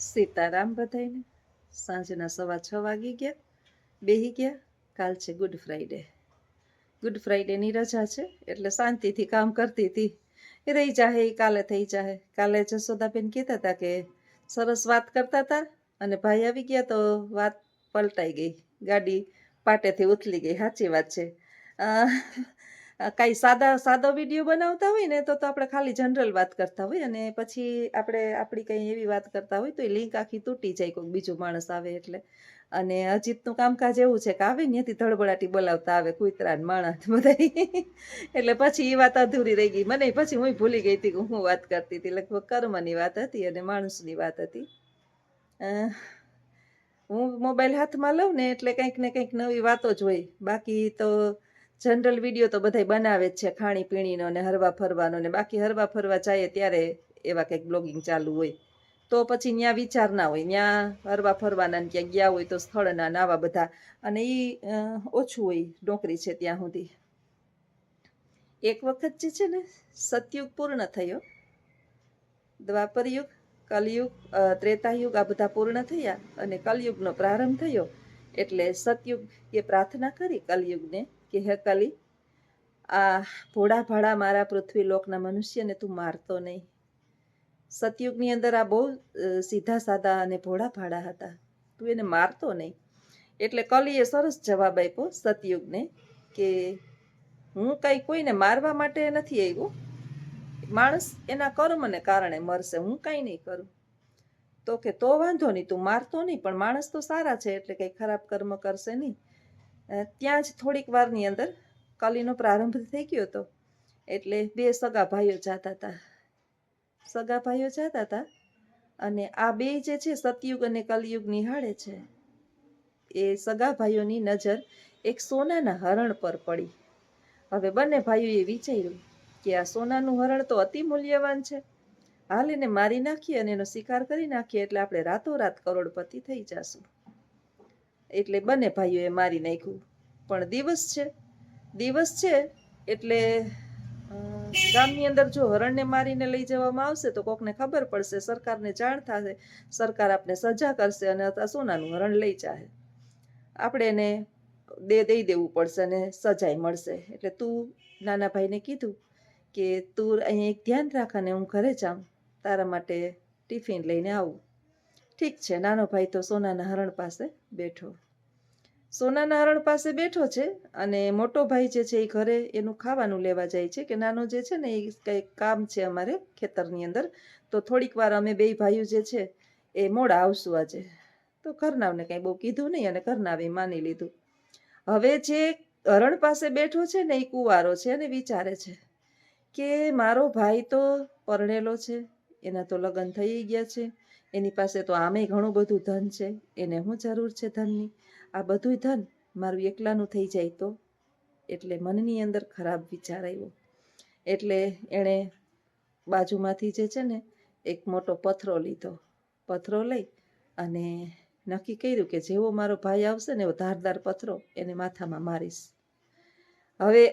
સીતારામ બધાયને સાંજના 6:15 વાગી ગયા, બેહી ગયા. કાલ છે ગુડ ફ્રાઈડે. ગુડ ફ્રાઈડેની રજા છે એટલે શાંતિથી કામ કરતી હતી. એ રહી જાહે, એ કાલે થઈ જાહે. કાલે જશોદાબેન કહેતા હતા કે સરસ વાત કરતા હતા અને ભાઈ આવી ગયા તો વાત પલટાઈ ગઈ, ગાડી પાટેથી ઉથલી ગઈ. સાચી વાત છે. કાંઈ સાદો વિડીયો બનાવતા હોય ને તો આપણે ખાલી જનરલ વાત કરતા હોય અને પછી આપણે આપણી કંઈ એવી વાત કરતા હોય તો એ લિંક આખી તૂટી જાય કોઈક બીજું માણસ આવે એટલે. અને અજીતનું કામકાજ એવું છે કે આવે ત્યાંથી ધડબડાટી બોલાવતા આવે કૂતરા ને માણસ બધા. એટલે પછી એ વાત અધૂરી રહી ગઈ મને. પછી હું ભૂલી ગઈ હતી કે હું વાત કરતી હતી. લગભગ કર્મની વાત હતી અને માણસની વાત હતી. હું મોબાઈલ હાથમાં લઉં ને એટલે કંઈક ને કંઈક નવી વાતો જ હોય. બાકી તો જનરલ વિડીયો તો બધાય બનાવે જ છે, ખાણી પીણીનો ને હરવા ફરવાનો ને. બાકી હરવા ફરવા જાય ત્યારે એવા કંઈક બ્લોગિંગ ચાલુ હોય તો પછી ત્યાં વિચાર ના હોય. ત્યાં હરવા ફરવાના ને ક્યાંક ગયા હોય તો સ્થળના ને આવા બધા. અને એ ઓછું હોય નોકરી છે ત્યાં સુધી. એક વખત જે છે ને સતયુગ પૂર્ણ થયો, દ્વાપરયુગ, કલયુગ, ત્રેતાયુગ આ બધા પૂર્ણ થયા અને કલયુગનો પ્રારંભ થયો. એટલે સતયુગ એ પ્રાર્થના કરી કલયુગને કે હે કલી, આ ભોળા ભાડા મારા પૃથ્વી લોકના મનુષ્યને તું મારતો નહીં. સતયુગની અંદર આ બહુ સીધા સાદા અને ભોળા ભાડા હતા, તું એને મારતો નહીં. એટલે કલીએ સરસ જવાબ આપ્યો સતયુગને કે હું કઈ કોઈને મારવા માટે નથી આવ્યો. માણસ એના કર્મને કારણે મરશે, હું કઈ નહીં કરું. તો કે તો વાંધો નહીં, તું મારતો નહીં, પણ માણસ તો સારા છે એટલે કઈ ખરાબ કર્મ કરશે નહીં. ત્યાં જ થોડીક વારની અંદર કલીનો પ્રારંભ થઈ ગયો હતો. એટલે બે સગા ભાઈઓ જતા હતા. સગા ભાઈઓ જતા હતા અને આ બે જે છે સતયુગ અને કલયુગ નિહાળે છે. એ સગા ભાઈઓની નજર એક સોનાના હરણ પર પડી. હવે બંને ભાઈઓએ વિચાર્યું કે આ સોનાનું હરણ તો અતિ મૂલ્યવાન છે, હાલ એને મારી નાખીએ અને એનો શિકાર કરી નાખીએ એટલે આપણે રાતોરાત કરોડપતિ થઈ જશું. એટલે બંને ભાઈઓએ મારી નાખ્યું. પણ દિવસ છે એટલે ગામની અંદર જો હરણને મારીને લઈ જવામાં આવશે તો કોકને ખબર પડશે, સરકારને જાણ થશે, સરકાર આપણે સજા કરશે અને સોનાનું હરણ લઈ જાહે. આપણે એને દઈ દેવું પડશે અને સજાય મળશે. એટલે તું નાના ભાઈને કીધું કે તું અહીં એક ધ્યાન રાખ અને હું ઘરે જાઉં, તારા માટે ટિફિન લઈને આવું. ઠીક છે. નાનો ભાઈ તો સોનાના હરણ પાસે બેઠો. સોનાના હરણ પાસે બેઠો છે અને મોટો ભાઈ જે છે એ ઘરે એનું ખાવાનું લેવા જાય છે કે નાનો જે છે ને એ કંઈક કામ છે અમારે ખેતરની અંદર, તો થોડીક વાર અમે બે ભાઈઓ જે છે એ મોડા આવશું આજે. તો ઘરનાવને કંઈ બહુ કીધું નહીં અને ઘરનાવે માની લીધું. હવે જે હરણ પાસે બેઠો છે ને એ કુંવારો છે અને વિચારે છે કે મારો ભાઈ તો પરણેલો છે, એના તો લગ્ન થઈ ગયા છે, એની પાસે તો આમે ઘણું બધું ધન છે, એને શું જરૂર છે ધનની? આ બધું ધન મારું એકલાનું થઈ જાય તો? એટલે મનની અંદર ખરાબ વિચાર આવ્યો. એટલે એણે બાજુમાંથી જે છે ને એક મોટો પથરો લીધો. પથરો લઈ અને નક્કી કર્યું કે જેવો મારો ભાઈ આવશે ને એવો ધારદાર પથરો એને માથામાં મારીશ. હવે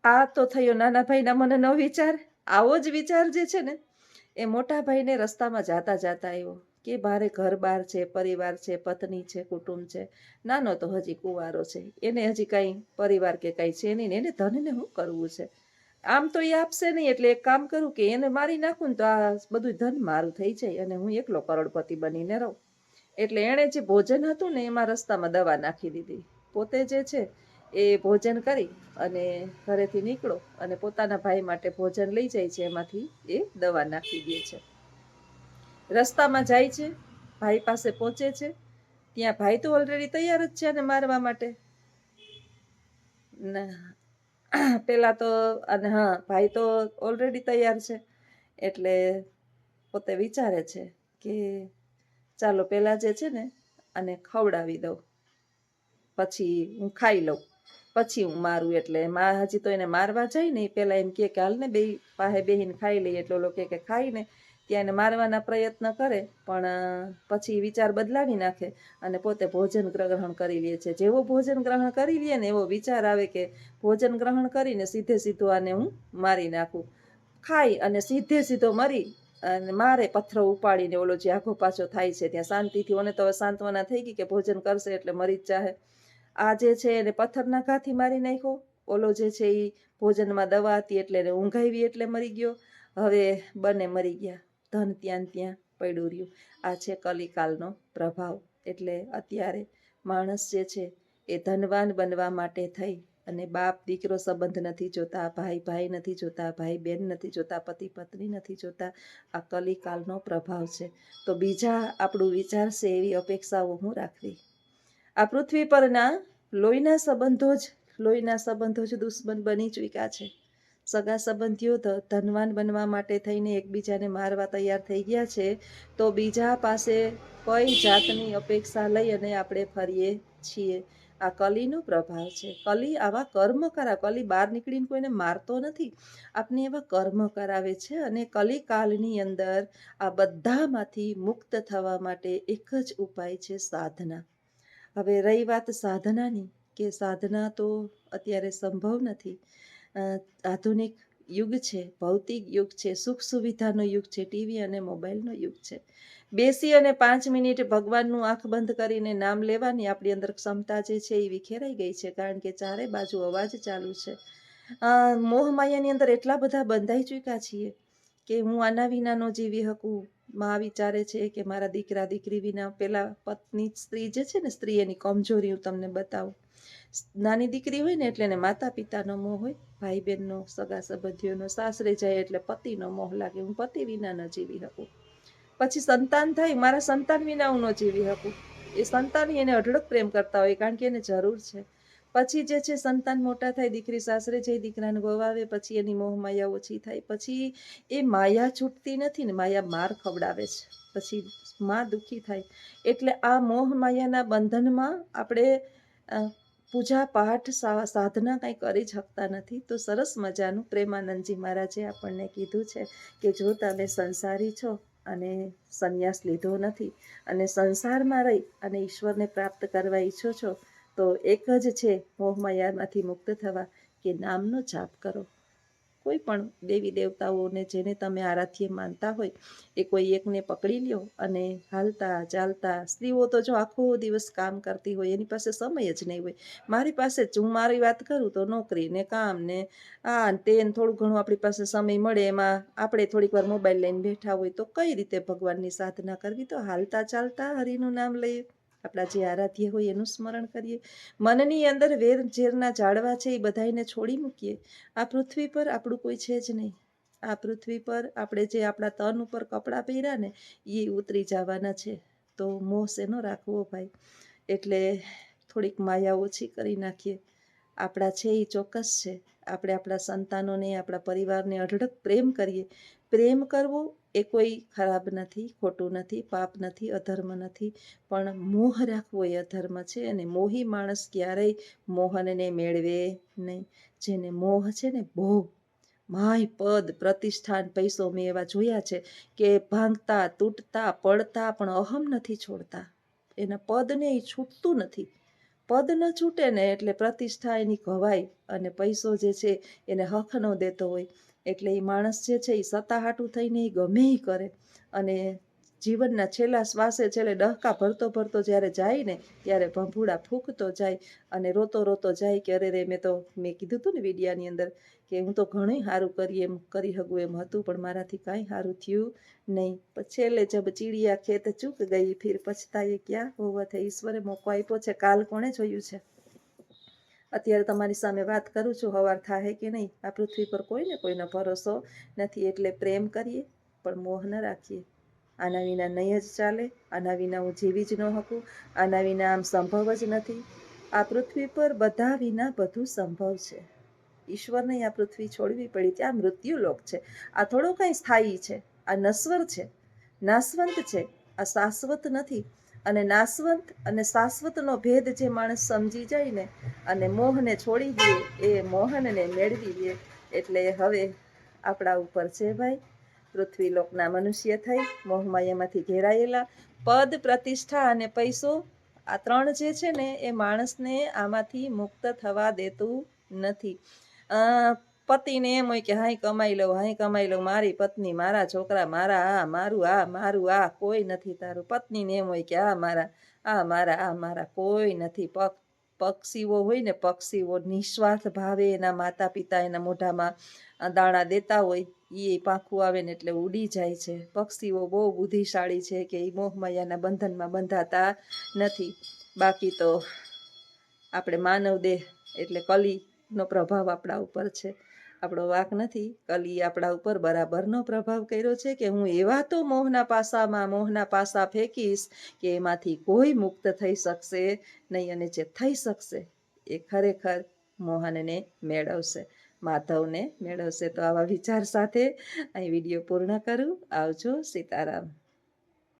આ તો થયો નાના ભાઈના મનનો વિચાર. આવો જ વિચાર જે છે ને એ મોટા ભાઈને રસ્તામાં જાતા આવ્યો કે બારે ઘર બાર છે, પરિવાર છે, પત્ની છે, કુટુંબ છે. નાનો તો હજી કુંવારો છે, એને હજી કાંઈ પરિવાર કે કાંઈ છે નહીં, એને ધનને શું કરવું છે? આમ તો એ આપશે નહીં, એટલે એક કામ કરું કે એને મારી નાખું ને તો આ બધું ધન મારું થઈ જાય અને હું એકલો કરોડપતિ બનીને રહું. એટલે એણે જે ભોજન હતું ને એમાં રસ્તામાં દવા નાખી દીધી. પોતે જે છે એ ભોજન કરી અને ઘરેથી નીકળો અને પોતાના ભાઈ માટે ભોજન લઈ જાય છે, એમાંથી એ દવા નાખી દે છે. રસ્તામાં જાય છે, ભાઈ પાસે પહોંચે છે. ત્યાં ભાઈ તો ઓલરેડી તૈયાર જ છે અને મારવા માટે. પેલા તો અને હા, ભાઈ તો ઓલરેડી તૈયાર છે. એટલે પોતે વિચારે છે કે ચાલો પેલા જે છે ને આને ખવડાવી દઉં, પછી હું ખાઈ લઉં, પછી હું મારું. એટલે હજી તો એને મારવા જાય ને પેલા એમ કે હાલ ને બે પાસે બેહીને ખાઈ લઈએ. એટલે ઓલો કે ખાઈને ત્યાં એને મારવાના પ્રયત્ન કરે, પણ પછી વિચાર બદલાવી નાખે અને પોતે ભોજન ગ્રહણ કરી લે છે. જેવો ભોજન ગ્રહણ કરી લે ને એવો વિચાર આવે કે ભોજન ગ્રહણ કરીને સીધું આને હું મારી નાખું. ખાઈ અને સીધો મરી અને મારે પથ્થરો ઉપાડીને ઓલો જે આઘો પાછો થાય છે ત્યાં શાંતિથી. ઓને તો હવે સાંત્વના થઈ ગઈ કે ભોજન કરશે એટલે મરી જ જાહે. આ જે છે એને પથ્થરના ઘાથી મારી નાખ્યો. ઓલો જે છે એ ભોજનમાં દવા હતી એટલે એને ઊંઘ આવી એટલે મરી ગયો. હવે બંને મરી ગયા, ધન ત્યાં ને ત્યાં પડ્યું રહ્યું. આ છે કલિકાલનો પ્રભાવ. એટલે અત્યારે માણસ જે છે એ ધનવાન બનવા માટે થઈ અને બાપ દીકરો સંબંધ નથી જોતા, ભાઈ ભાઈ નથી જોતા, ભાઈ બેન નથી જોતા, પતિ પત્ની નથી જોતા. આ કલિકાલનો પ્રભાવ છે. તો બીજા આપણું વિચારશે એવી અપેક્ષાઓ હું રાખવી? આ પૃથ્વી પરના લોહીના સંબંધો જ દુશ્મન બની ચૂક્યા છે. સગા સંબંધીઓ ધનવાન બનવા માટે થઈને એકબીજાને મારવા તૈયાર થઈ ગયા છે. તો બીજા પાસે કઈ જાતની અપેક્ષા લઈ અને આપણે ફરીએ છીએ? આ કલીનો પ્રભાવ છે. કલી આવા કર્મ કરાવે. કલી બહાર નીકળીને કોઈને મારતો નથી, આપને એવા કર્મ કરાવે છે. અને કલિકાલની અંદર આ બધામાંથી મુક્ત થવા માટે એક જ ઉપાય છે, સાધના. હવે રહી વાત સાધનાની, કે સાધના તો અત્યારે સંભવ નથી. આધુનિક યુગ છે, ભૌતિક યુગ છે, સુખ સુવિધાનો યુગ છે, ટીવી અને મોબાઈલનો યુગ છે. બેસી અને 5 મિનિટ ભગવાનનું આંખ બંધ કરીને નામ લેવાની આપણી અંદર ક્ષમતા જે છે એ વિખેરાઈ ગઈ છે. કારણ કે ચારે બાજુ અવાજ ચાલુ છે. મોહ માયાની અંદર એટલા બધા બંધાઈ ચૂક્યા છીએ કે હું આના વિના ન જીવી શકું. માં વિચારે છે કે મારા દીકરા દીકરી વિના. પેલા પત્ની સ્ત્રી જે છે ને, સ્ત્રી એની કમજોરી હું તમને બતાવું. નાની દીકરી હોય ને એટલે એને માતા પિતાનો મોહ હોય, ભાઈ બહેનનો, સગા સંબંધીઓનો. સાસરે જાય એટલે પતિનો મોહ લાગે, હું પતિ વિના ન જીવી શકું. પછી સંતાન થાય, મારા સંતાન વિના હું ન જીવી શકું. એ સંતાન એને અઢળક પ્રેમ કરતા હોય કારણ કે એને જરૂર છે. પછી જે છે સંતાન મોટા થાય, દીકરી સાસરે જાય, દીકરાને વહુ આવે, પછી એની મોહ માયા ઓછી થાય. પછી એ માયા છૂટતી નથી ને, માયા માર ખવડાવે છે. પછી માં દુઃખી થાય. એટલે આ મોહ માયાના બંધનમાં આપણે પૂજા પાઠ સાધના કંઈ કરી શકતા નથી. તો સરસ મજાનું પ્રેમાનંદજી મહારાજે આપણને કીધું છે કે જો તમે સંસારી છો અને સંન્યાસ લીધો નથી અને સંસારમાં રહી અને ઈશ્વરને પ્રાપ્ત કરવા ઈચ્છો છો, તો એક જ છે મોહમાયામાંથી મુક્ત થવા, કે નામનો જાપ કરો. કોઈ પણ દેવી દેવતાઓને જેને તમે આરાધ્ય માનતા હોય એ કોઈ એકને પકડી લ્યો અને હાલતા ચાલતા. સ્ત્રીઓ તો જો આખો દિવસ કામ કરતી હોય, એની પાસે સમય જ નહીં હોય. મારી પાસે જ, હું મારી વાત કરું તો નોકરી ને કામ ને આ તે થોડું ઘણું આપણી પાસે સમય મળે એમાં આપણે થોડીક વાર મોબાઈલ લઈને બેઠા હોય, તો કઈ રીતે ભગવાનની સાધના કરવી? તો હાલતા ચાલતા હરિનું નામ લઈએ, આપણા જે આરાધ્ય હોય એનું સ્મરણ કરીએ. મનની અંદર વેર ઝેરના ઝાડવા છે એ બધાને છોડી મૂકીએ. આ પૃથ્વી પર આપણું કોઈ છે જ નહીં. આ પૃથ્વી પર આપણે જે આપણા તન ઉપર કપડાં પહેર્યા ને એ ઉતરી જવાના છે. તો મોહ શેનો રાખવો ભાઈ? એટલે થોડીક માયા ઓછી કરી નાખીએ. આપણા છે એ ચોક્કસ છે. આપણે આપણા સંતાનોને, આપણા પરિવારને અઢળક પ્રેમ કરીએ. પ્રેમ કરવો એ કોઈ ખરાબ નથી, ખોટું નથી, પાપ નથી, અધર્મ નથી. પણ મોહ રાખવો એ અધર્મ છે. અને મોહી માણસ ક્યારેય મોહનને મેળવે નહીં. જેને મોહ છે ને, બહુ માય પદ પ્રતિષ્ઠાન પૈસો, મેં એવા જોયા છે કે ભાંગતા તૂટતા પડતા પણ અહમ નથી છોડતા. એના પદને એ છૂટતું નથી. પદ ન છૂટે ને એટલે પ્રતિષ્ઠા એની ઘવાય અને પૈસો જે છે એને હક ન દેતો હોય. એટલે એ માણસ જે છે એ સતાહાટું થઈને એ ગમે એ કરે. અને જીવનના છેલ્લા શ્વાસે છેલ્લે ડહકા ભરતો ભરતો જ્યારે જાય ને, ત્યારે ભંભુડા ફૂંકતો જાય અને રોતો રોતો જાય કે અરે રે, મેં કીધું હતું ને વિડિયાની અંદર કે હું તો ઘણું સારું કરી શકું એમ હતું, પણ મારાથી કાંઈ સારું થયું નહીં. છેલ્લે જબ ચીડિયા ખેત ચૂક ગઈ, ફિર પછતાએ ક્યાં હોવત હૈ. ઈશ્વરે મોકો આપ્યો છે, કાલ કોણે જોયું છે? અત્યારે તમારી સામે વાત કરું છું, હવાર થાય કે નહીં, આ પૃથ્વી પર કોઈને કોઈનો ભરોસો નથી. એટલે પ્રેમ કરીએ પણ મોહ ન રાખીએ. આના વિના નહીં જ ચાલે, આના વિના હું જીવી જ ન શકું, આના વિના આમ સંભવ જ નથી. આ પૃથ્વી પર બધા વિના બધું સંભવ છે. ઈશ્વરને આ પૃથ્વી છોડવી પડી. ત્યાં મૃત્યુલોક છે. આ થોડો કંઈ સ્થાયી છે. આ નશ્વર છે, નાશવંત છે. આ શાશ્વત નથી. અને નાશવંત અને શાશ્વતનો ભેદ જે માણસ સમજી જાય ને અને મોહને છોડી દે, એ મોહનને મેળવી લે. એટલે હવે આપણા ઉપર છે ભાઈ, પૃથ્વી લોકના મનુષ્ય થઈ મોહમાયામાંથી ઘેરાયેલા. પદ પ્રતિષ્ઠા અને પૈસો, આ ત્રણ જે છે ને એ માણસને આમાંથી મુક્ત થવા દેતું નથી. પતિને એમ હોય કે હાઈ કમાઈ લઉં, મારી પત્ની, મારા છોકરા, મારું આ કોઈ નથી તારું. પત્નીને એમ હોય કે આ મારા કોઈ નથી. પક્ષીઓ હોય ને, પક્ષીઓ નિસ્વાર્થ ભાવે એના માતા પિતા એના મોઢામાં દાણા દેતા હોય, એ પાંખું આવે ને એટલે ઉડી જાય છે. પક્ષીઓ બહુ બુદ્ધિશાળી છે કે એ મોહમાયાના બંધનમાં બંધાતા નથી. બાકી તો આપણે માનવ દેહ એટલે કલીનો પ્રભાવ આપણા ઉપર છે. આપણો વાંક નથી. કલી આપણા ઉપર બરાબરનો પ્રભાવ કર્યો છે કે હું એવા તો મોહના પાસા ફેંકીશ કે એમાંથી કોઈ મુક્ત થઈ શકશે નહીં, અને જે થઈ શકશે એ ખરેખર મોહનને મેળવશે, માધવને મેળવશે. તો આવા વિચાર સાથે અહીં વિડીયો પૂર્ણ કરું. આવજો. સીતારામ.